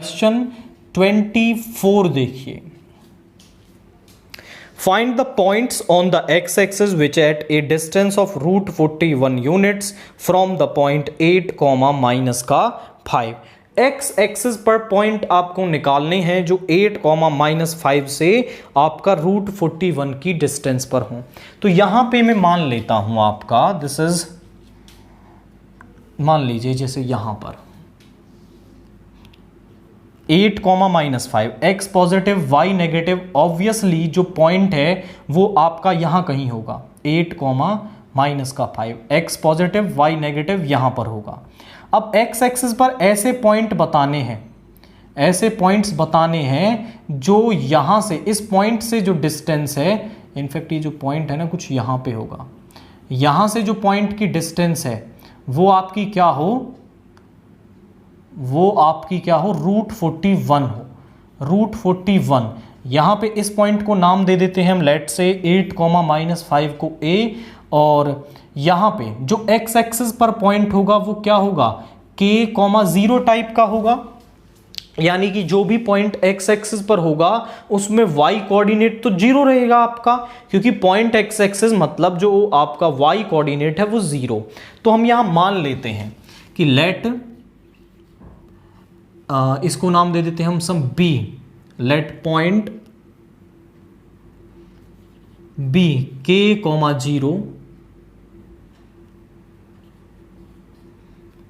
Question 24 देखिए, find the points on the x axis which at a distance of √41 units from the point 8, -5। X axis पर point आपको निकालने हैं जो 8, -5 से आपका √41 की डिस्टेंस पर हो। तो यहां पे मैं मान लेता हूं आपका दिस इज, मान लीजिए जैसे यहां पर 8, -5, x positive y negative, obviously जो पॉइंट है वो आपका यहां कहीं होगा 8, -5, एक्स पॉजिटिव वाई नेगेटिव यहां पर होगा। अब एक्स एक्सिस पर ऐसे पॉइंट बताने हैं, ऐसे पॉइंट्स बताने हैं जो यहां से, इस पॉइंट से जो डिस्टेंस है, इनफैक्ट ये जो पॉइंट है ना कुछ यहां पे होगा, यहां से जो पॉइंट की डिस्टेंस है वो आपकी क्या हो, वो आपकी क्या हो, √41 हो, √41। यहां पे इस पॉइंट को नाम दे देते हैं हम, लेट से 8, -5 को A, और यहां पे जो एक्स एक्सिस पर पॉइंट होगा वो क्या होगा, K, 0 टाइप का होगा। यानी कि जो भी पॉइंट एक्स एक्सिस पर होगा उसमें y कोऑर्डिनेट तो 0 रहेगा आपका, क्योंकि पॉइंट एक्स एक्सिस मतलब जो आपका y कोऑर्डिनेट है वो 0। तो हम यहां मान लेते हैं कि लेट, इसको नाम दे देते हैं हम सम B, let point B K, 0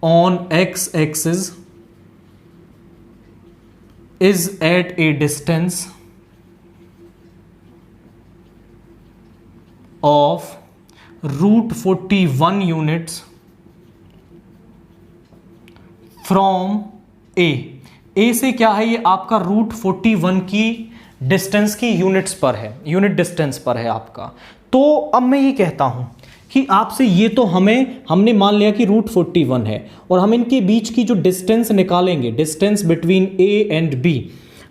on x axis is at a distance of √41 units from A। A से क्या है, ये आपका √41 की डिस्टेंस की यूनिट्स पर है, यूनिट डिस्टेंस पर है आपका। तो अब मैं ये कहता हूं कि आपसे ये तो हमने मान लिया कि √41 है, और हम इनके बीच की जो डिस्टेंस निकालेंगे, distance between A and B,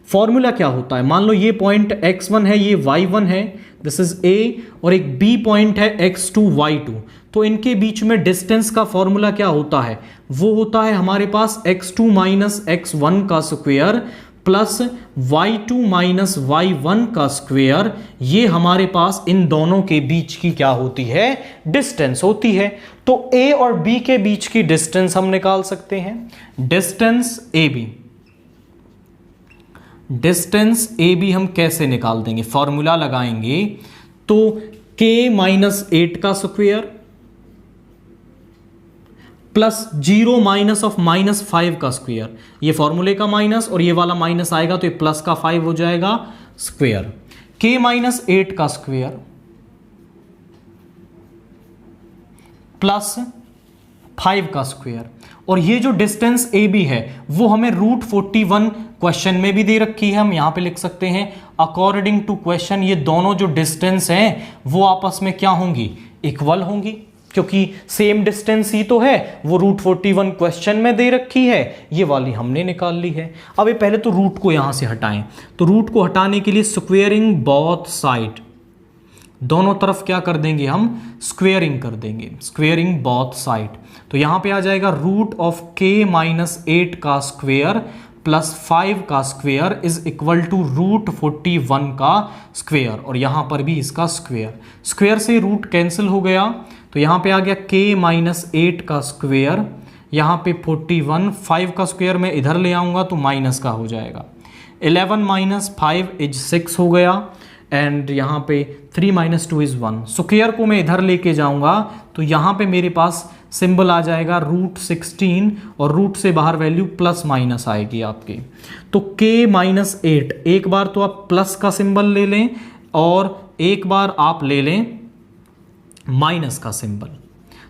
formula क्या होता है। मान लो ये पॉइंट x1 है, ये y1 है, दिस इज A, और एक B पॉइंट है x2 y2। तो इनके बीच में डिस्टेंस का फॉर्मूला क्या होता है, वो होता है हमारे पास x2 - x1 का स्क्वायर प्लस y2 - y1 का स्क्वायर। ये हमारे पास इन दोनों के बीच की क्या होती है, डिस्टेंस होती है। तो A और B के बीच की डिस्टेंस हम निकाल सकते हैं, डिस्टेंस AB। डिस्टेंस AB हम कैसे निकाल देंगे, फॉर्मूला लगाएंगे तो K - 8 का स्क्वायर प्लस 0 -5 का स्क्वायर, ये फॉर्मूले का माइनस और ये वाला माइनस आएगा तो ये प्लस का 5 हो जाएगा स्क्वायर, K - 8 का स्क्वायर प्लस 5 का स्क्वायर। और ये जो डिस्टेंस AB है वो हमें √41 क्वेश्चन में भी दे रखी है, हम यहां पे लिख सकते हैं अकॉर्डिंग टू क्वेश्चन ये दोनों जो डिस्टेंस हैं वो आपस में क्या होंगी, इक्वल होंगी, क्योंकि सेम डिस्टेंस ही तो है, वो √41 क्वेश्चन में दे रखी है, ये वाली हमने निकाल ली है। अब ये पहले तो रूट को यहां से हटाएं, तो रूट को हटाने के लिए स्क्वेयरिंग बोथ साइड, दोनों तरफ क्या कर देंगे हम, स्क्वेयरिंग कर देंगे, स्क्वेयरिंग बोथ साइड। तो यहां पे आ जाएगा √K - 8 का स्क्वेयर प्लस 5 का स्क्वेयर इज इक्वल टू √41 का स्क्वेयर, और यहां पर भी इसका स्क्वेयर, स्क्वेयर से रूट कैंसिल हो गया, तो यहां पे आ गया K - 8 का स्क्वेयर, यहां पे 41, 5 का स्क्वेयर मैं इधर ले आऊंगा तो माइनस का हो जाएगा, 11 - 5 इज 6 हो गया, एंड यहां पे 3 - 2 इज 1। स्क्वेयर को मैं इधर लेके जाऊंगा तो यहां पे मेरे पास सिंबल आ जाएगा √16, और रूट से बाहर वैल्यू प्लस माइनस आएगी आपकी। तो K - 8, एक बार तो आप प्लस का सिंबल ले लें और एक बार आप ले लें माइनस का सिंबल,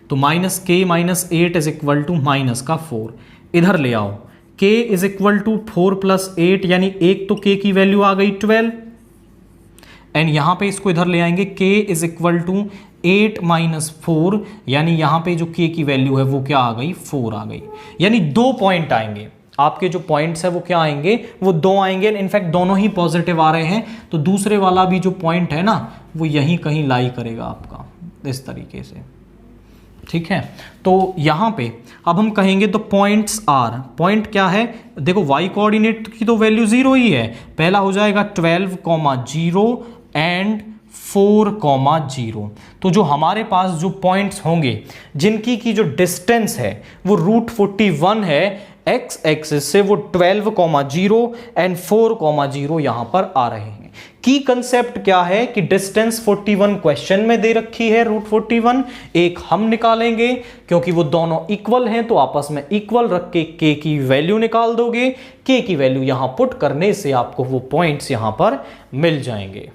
तो -K - 8 is equal to minus का 4, इधर ले आओ, K इज इक्वल टू 4 + 8, यानी एक तो K की वैल्यू आ गई 12, एंड यहां पे इसको इधर ले आएंगे, K इज इक्वल टू 8 - 4, यानी यहां पे जो K की वैल्यू है वो क्या आ गई, 4 आ गई। यानी 2 पॉइंट आएंगे आपके, जो पॉइंट्स है वो क्या आएंगे, वो 2 आएंगे, इनफैक्ट दोनों ही पॉजिटिव आ रहे हैं, तो दूसरे वाला भी जो पॉइंट है ना वो यहीं कहीं लाई करेगा आपका, इस तरीके से। ठीक है, तो यहाँ पे अब हम कहेंगे तो पॉइंट्स आर, पॉइंट क्या है, देखो वाई कोऑर्डिनेट की तो वैल्यू 0 ही है, पहला हो जाएगा 12,0 एंड 4,0। तो जो हमारे पास जो पॉइंट्स होंगे जिनकी की जो डिस्टेंस है वो √41 है, एक्स एक्सिस से वो 12,0 एंड 4,0 यहां पर आ रहे हैं। की कंसेप्ट क्या है कि डिस्टेंस 41 क्वेश्चन में दे रखी है √41, एक हम निकालेंगे क्योंकि वो दोनों इक्वल हैं, तो आपस में इक्वल रख के के की वैल्यू निकाल दोगे, के की वैल्यू यहां पुट करने से आपको वो पॉइंट्स यहां पर मिल जाएंगे।